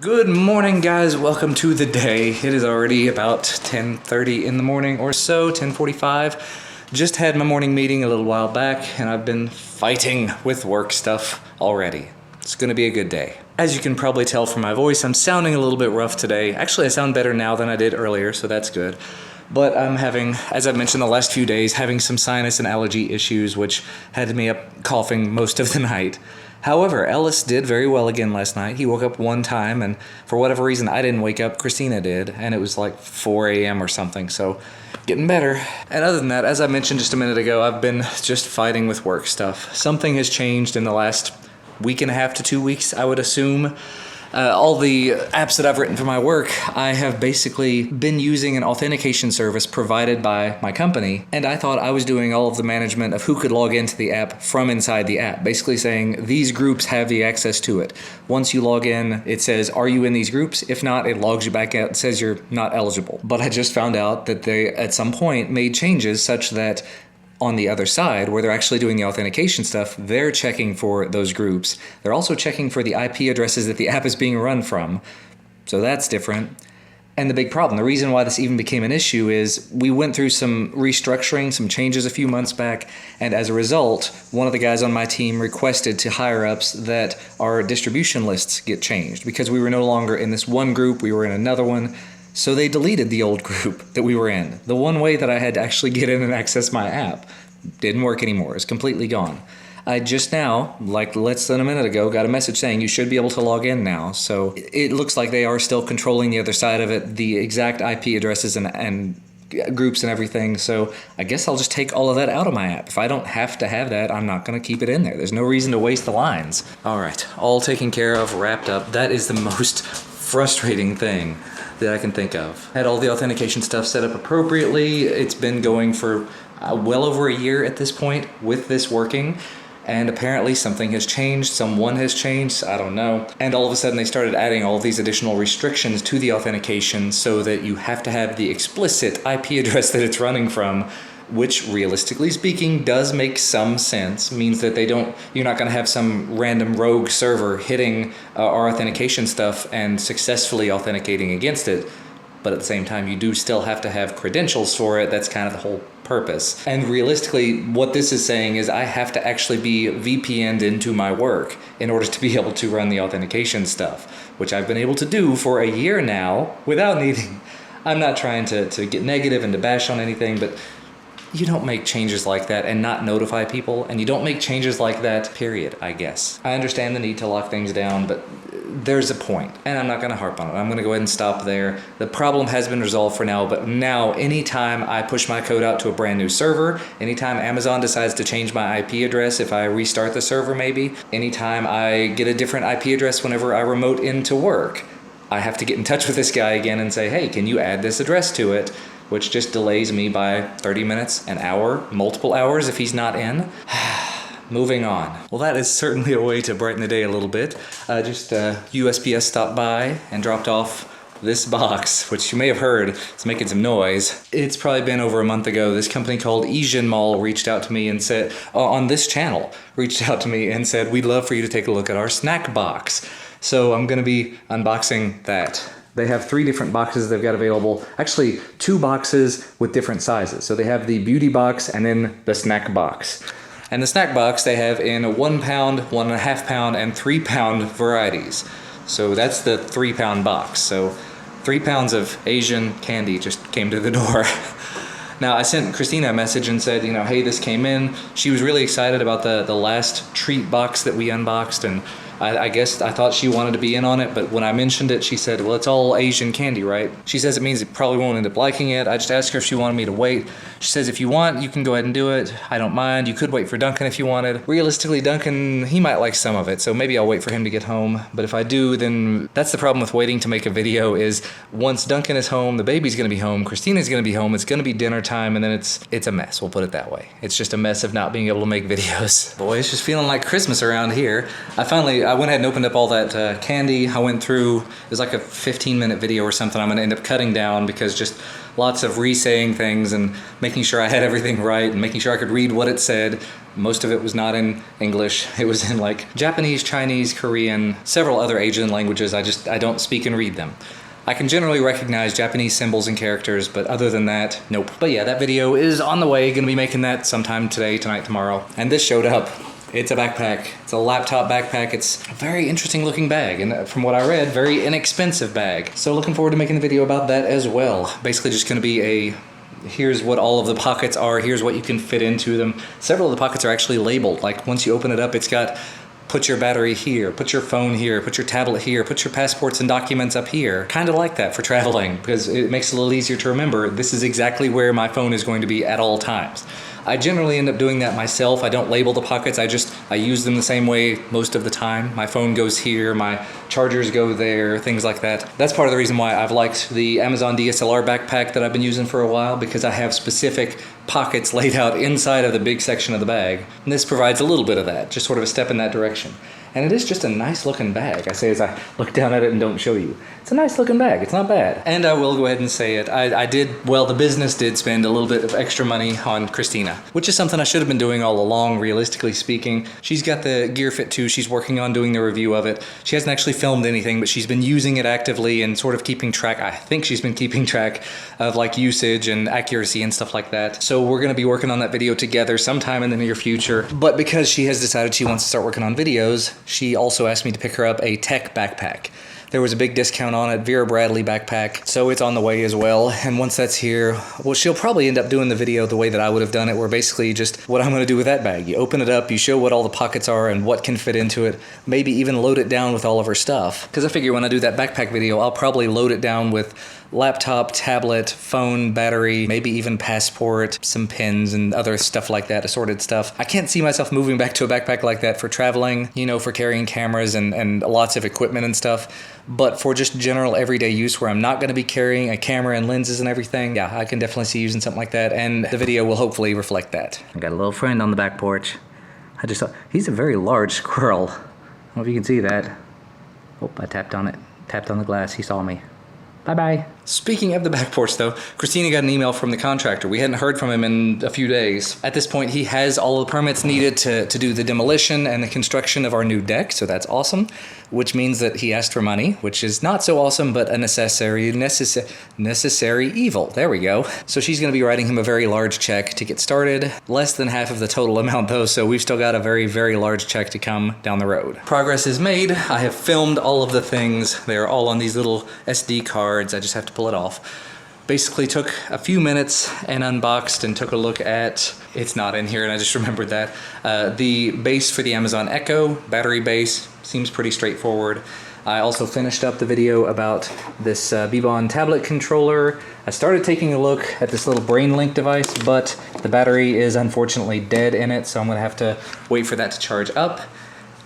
Good morning, guys. Welcome to the day. It is already about 10:30 in the morning or so, 10:45. Just had my morning meeting a little while back, and I've been fighting with work stuff already. It's going to be a good day. As you can probably tell from my voice, I'm sounding a little bit rough today. Actually, I sound better now than I did earlier, so that's good. But I'm having, as I've mentioned the last few days, having some sinus and allergy issues, which had me up coughing most of the night. However, Ellis did very well again last night. He woke up one time, and for whatever reason, I didn't wake up. Christina did, and it was like 4 a.m. or something, so getting better. And other than that, as I mentioned just a minute ago, I've been just fighting with work stuff. Something has changed in the last week and a half to 2 weeks, I would assume. All the apps that I've written for my work, I have basically been using an authentication service provided by my company, and I thought I was doing all of the management of who could log into the app from inside the app, basically saying these groups have the access to it. Once you log in, it says, are you in these groups? If not, it logs you back out and says you're not eligible. But I just found out that they, at some point, made changes such that on the other side, where they're actually doing the authentication stuff, they're checking for those groups. They're also checking for the IP addresses that the app is being run from. So that's different. And the big problem, the reason why this even became an issue is we went through some restructuring, some changes a few months back, and as a result, one of the guys on my team requested to higher-ups that our distribution lists get changed because we were no longer in this one group, we were in another one. So they deleted the old group that we were in. The one way that I had to actually get in and access my app didn't work anymore. It's completely gone. I just now, like less than a minute ago, got a message saying you should be able to log in now. So it looks like they are still controlling the other side of it, the exact IP addresses and groups and everything. So I guess I'll just take all of that out of my app. If I don't have to have that, I'm not going to keep it in there. There's no reason to waste the lines. All right, all taken care of, wrapped up. That is the most frustrating thing that I can think of. Had all the authentication stuff set up appropriately. It's been going for well over a year at this point with this working, and apparently something has changed, someone has changed, I don't know. And all of a sudden they started adding all these additional restrictions to the authentication so that you have to have the explicit IP address that it's running from, which realistically speaking does make some sense. Means that you're not going to have some random rogue server hitting our authentication stuff and successfully authenticating against it. But at the same time, you do still have to have credentials for it. That's kind of the whole purpose. And realistically, what this is saying is I have to actually be VPN'd into my work in order to be able to run the authentication stuff, which I've been able to do for a year now without needing. I'm not trying to get negative and to bash on anything, but you don't make changes like that and not notify people, and you don't make changes like that, period, I guess. I understand the need to lock things down, but there's a point, and I'm not going to harp on it. I'm going to go ahead and stop there. The problem has been resolved for now, but now anytime I push my code out to a brand new server, anytime Amazon decides to change my IP address, if I restart the server maybe, anytime I get a different IP address whenever I remote into work, I have to get in touch with this guy again and say, hey, can you add this address to it? Which just delays me by 30 minutes, an hour, multiple hours if he's not in. Moving on. Well, that is certainly a way to brighten the day a little bit. USPS stopped by and dropped off this box, which you may have heard is making some noise. It's probably been over a month ago. This company called Asian Mall reached out to me and said, on this channel, reached out to me and said, we'd love for you to take a look at our snack box. So I'm going to be unboxing that. They have 3 different boxes they've got available. Actually, 2 boxes with different sizes. So they have the beauty box and then the snack box. And the snack box they have in a 1 pound, 1.5 pound, and 3 pound varieties. So that's the 3 pound box. So 3 pounds of Asian candy just came to the door. Now, I sent Christina a message and said, hey, this came in. She was really excited about the last treat box that we unboxed, and I guess I thought she wanted to be in on it, but when I mentioned it, she said, well, it's all Asian candy, right? She says it means it probably won't end up liking it. I just asked her if she wanted me to wait. She says, if you want, you can go ahead and do it. I don't mind. You could wait for Duncan if you wanted. Realistically, Duncan, he might like some of it, so maybe I'll wait for him to get home. But if I do, then that's the problem with waiting to make a video is once Duncan is home, the baby's going to be home, Christina's going to be home, it's going to be dinner time, and then it's a mess. We'll put it that way. It's just a mess of not being able to make videos. Boy, it's just feeling like Christmas around here. I went ahead and opened up all that candy. I went through, it was like a 15-minute video or something I'm going to end up cutting down because just lots of re-saying things and making sure I had everything right and making sure I could read what it said. Most of it was not in English. It was in like Japanese, Chinese, Korean, several other Asian languages. I don't speak and read them. I can generally recognize Japanese symbols and characters, but other than that, nope. But yeah, that video is on the way. Gonna be making that sometime today, tonight, tomorrow. And this showed up. It's a backpack. It's a laptop backpack. It's a very interesting looking bag, and from what I read, very inexpensive bag. So looking forward to making a video about that as well. Basically just gonna be here's what all of the pockets are, here's what you can fit into them. Several of the pockets are actually labeled. Like once you open it up, it's got put your battery here, put your phone here, put your tablet here, put your passports and documents up here. Kind of like that for traveling because it makes it a little easier to remember. This is exactly where my phone is going to be at all times. I generally end up doing that myself. I don't label the pockets. I use them the same way most of the time. My phone goes here, my chargers go there, things like that. That's part of the reason why I've liked the Amazon DSLR backpack that I've been using for a while, because I have specific pockets laid out inside of the big section of the bag. And this provides a little bit of that, just sort of a step in that direction. And it is just a nice looking bag. I say as I look down at it and don't show you. It's a nice looking bag, it's not bad. And I will go ahead and say it, the business did spend a little bit of extra money on Christina, which is something I should have been doing all along, realistically speaking. She's got the Gear Fit 2, she's working on doing the review of it. She hasn't actually filmed anything, but she's been using it actively and sort of keeping track, I think she's been keeping track of like usage and accuracy and stuff like that. So we're gonna be working on that video together sometime in the near future. But because she has decided she wants to start working on videos, she also asked me to pick her up a tech backpack. There was a big discount on it, Vera Bradley backpack, so it's on the way as well. And once that's here, well, she'll probably end up doing the video the way that I would have done it, where basically just what I'm gonna do with that bag. You open it up, you show what all the pockets are and what can fit into it, maybe even load it down with all of her stuff. Because I figure when I do that backpack video, I'll probably load it down with laptop, tablet, phone, battery, maybe even passport, some pins and other stuff like that, assorted stuff. I can't see myself moving back to a backpack like that for traveling, you know, for carrying cameras and lots of equipment and stuff. But for just general everyday use where I'm not going to be carrying a camera and lenses and everything, yeah, I can definitely see using something like that, and the video will hopefully reflect that. I got a little friend on the back porch. I just thought, he's a very large squirrel. I don't know if you can see that. Oh, I tapped on it. Tapped on the glass. He saw me. Bye-bye. Speaking of the back porch though, Christina got an email from the contractor. We hadn't heard from him in a few days. At this point, he has all the permits needed to do the demolition and the construction of our new deck, so that's awesome. Which means that he asked for money, which is not so awesome, but a necessary evil. There we go. So she's gonna be writing him a very large check to get started. Less than half of the total amount though, so we've still got a very, very large check to come down the road. Progress is made. I have filmed all of the things. They're all on these little SD cards. I just have to pull it off. Basically took a few minutes and unboxed and took a look at, it's not in here and I just remembered that, the base for the Amazon Echo, battery base, seems pretty straightforward. I also finished up the video about this Bebon tablet controller. I started taking a look at this little BrainLink device, but the battery is unfortunately dead in it, so I'm gonna have to wait for that to charge up.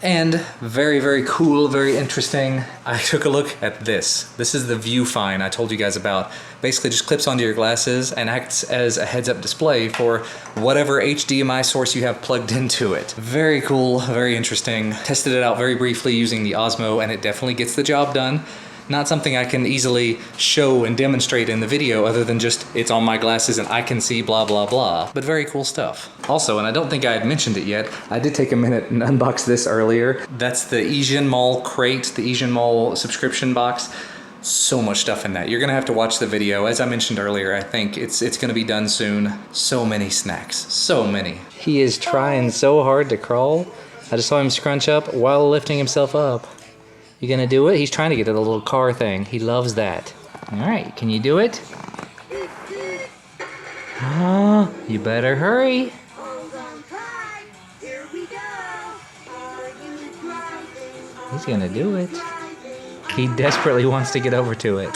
And very, very cool, very interesting, I took a look at this. This is the Viewfine I told you guys about. Basically just clips onto your glasses and acts as a heads-up display for whatever HDMI source you have plugged into it. Very cool, very interesting. Tested it out very briefly using the Osmo and it definitely gets the job done. Not something I can easily show and demonstrate in the video other than just it's on my glasses and I can see blah blah blah, but very cool stuff. Also, and I don't think I had mentioned it yet, I did take a minute and unbox this earlier. That's the Asian Mall crate, the Asian Mall subscription box. So much stuff in that. You're gonna have to watch the video. As I mentioned earlier, I think it's gonna be done soon. So many snacks, so many. He is trying so hard to crawl. I just saw him scrunch up while lifting himself up. You gonna do it? He's trying to get to the little car thing. He loves that. All right, can you do it? Oh, you better hurry. He's gonna do it. He desperately wants to get over to it.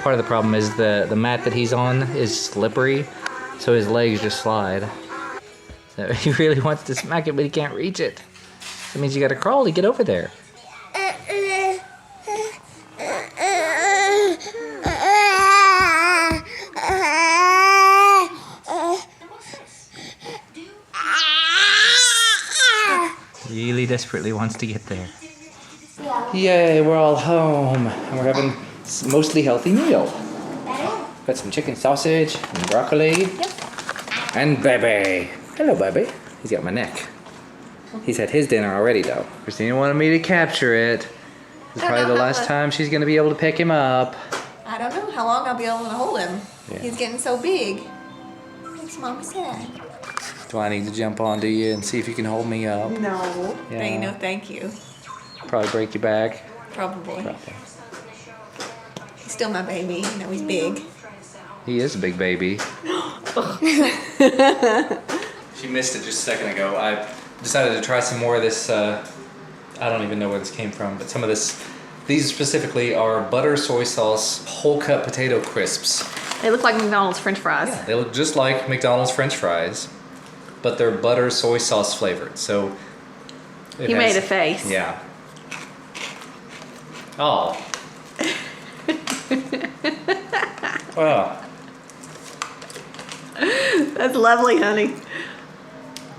Part of the problem is the mat that he's on is slippery, so his legs just slide. So he really wants to smack it, but he can't reach it. That means you gotta crawl to get over there. Really desperately wants to get there. Yay, we're all home. And we're having a mostly healthy meal. Got some chicken sausage and broccoli. Yep. And baby. Hello, baby. He's got my neck. He's had his dinner already, though. Christina wanted me to capture it. It's probably the last time she's going to be able to pick him up. I don't know how long I'll be able to hold him. Yeah. He's getting so big. Makes Mama sad. Do I need to jump onto you and see if you can hold me up? No. Yeah. No, thank you. Probably break your back. Probably. Probably. He's still my baby. You know, he's big. He is a big baby. She missed it just a second ago. I decided to try some more of this. I don't even know where this came from, but some of this. These specifically are butter soy sauce whole cut potato crisps. They look like McDonald's French fries. Yeah, they look just like McDonald's French fries, but they're butter soy sauce flavored. So He made a face. Yeah. Oh. Wow. That's lovely, honey.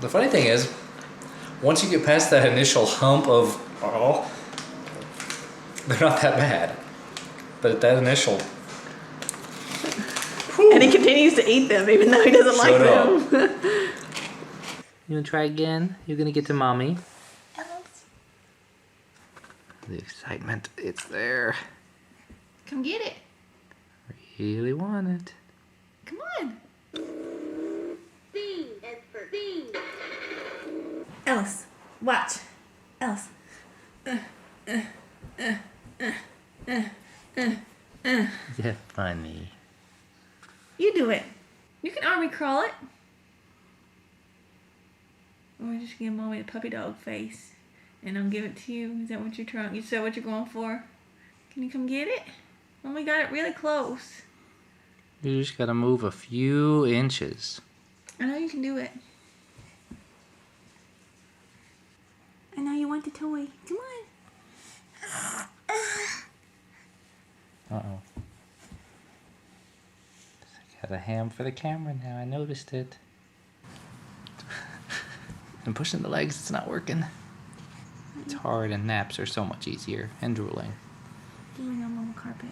The funny thing is, once you get past that initial hump of, oh, they're not that bad. But at that initial. Whew. And he continues to eat them even though he doesn't like them. You gonna try again? You're gonna get to mommy. The excitement, it's there. Come get it. Really want it. Come on. B is for B. Ellis, watch. Ellis. Yeah, funny. You do it. You can army crawl it. Or just give mommy the puppy dog face. And I'll give it to you. Is that what you're trying? Is that what you're going for? Can you come get it? Mommy got it really close. You just gotta move a few inches. I know you can do it. I know you want the toy. Come on. Uh-oh. Got a ham for the camera now. I noticed it. I'm pushing the legs. It's not working. It's hard and naps are so much easier. And drooling. Drooling on mama carpet.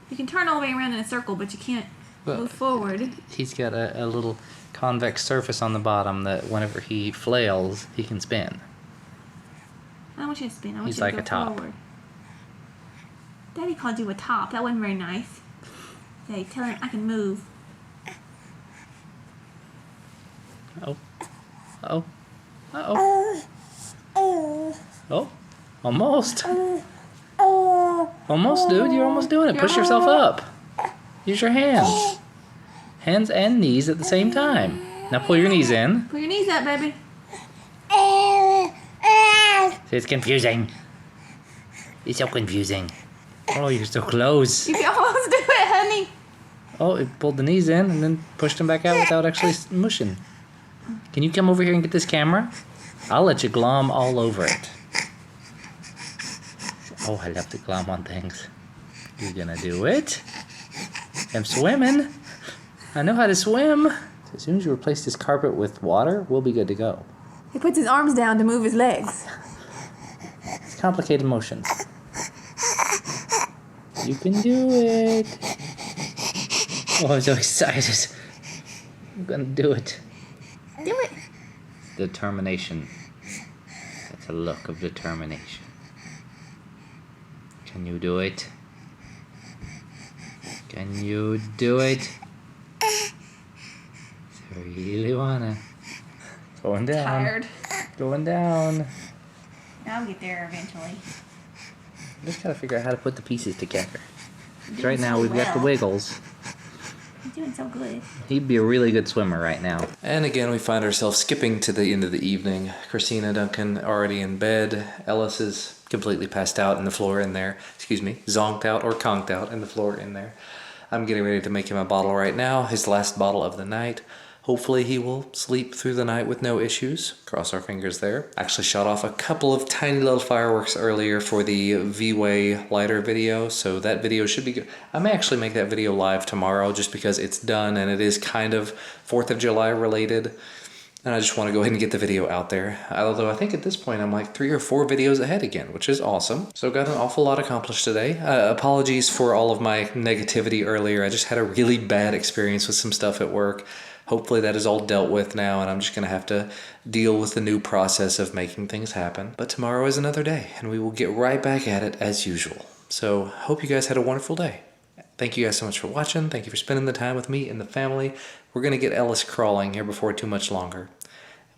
You can turn all the way around in a circle, but you can't move forward. He's got a little convex surface on the bottom that whenever he flails, he can spin. I don't want you to spin. I want He's you to like go a top. forward. Daddy called you a top. That wasn't very nice. Say, tell him I can move. Oh. Uh-oh. Uh-oh. Oh. Almost. Almost, dude. You're almost doing it. Push yourself up. Use your hands. Hands and knees at the same time. Now pull your knees in. Pull your knees up, baby. See, it's confusing. It's so confusing. Oh, you're so close. You can almost do it, honey. Oh, it pulled the knees in and then pushed them back out without actually mushing. Can you come over here and get this camera? I'll let you glom all over it. Oh, I love to glom on things. You're gonna do it. I'm swimming. I know how to swim. As soon as you replace this carpet with water, we'll be good to go. He puts his arms down to move his legs. It's complicated motions. You can do it. Oh, I'm so excited. I'm gonna do it. Do it. Determination. That's a look of determination. Can you do it? Can you do it? I really wanna. Going down. Tired. Going down. I'll get there eventually. Just gotta figure out how to put the pieces together. Doing Right now so we've got the well. wiggles. You're doing so good. He'd be a really good swimmer right now. And again, we find ourselves skipping to the end of the evening. Christina Duncan already in bed. Ellis is completely passed out in the floor in there. Excuse me, zonked out or conked out in the floor in there. I'm getting ready to make him a bottle right now, his last bottle of the night. Hopefully he will sleep through the night with no issues. Cross our fingers there. Actually shot off a couple of tiny little fireworks earlier for the V-Way lighter video, so that video should be good. I may actually make that video live tomorrow just because it's done and it is kind of 4th of July related. And I just want to go ahead and get the video out there. Although I think at this point I'm like 3 or 4 videos ahead again, which is awesome. So got an awful lot accomplished today. Apologies for all of my negativity earlier. I just had a really bad experience with some stuff at work. Hopefully that is all dealt with now, and I'm just going to have to deal with the new process of making things happen. But tomorrow is another day, and we will get right back at it as usual. So hope you guys had a wonderful day. Thank you guys so much for watching. Thank you for spending the time with me and the family. We're going to get Ellis crawling here before too much longer.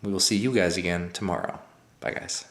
We will see you guys again tomorrow. Bye, guys.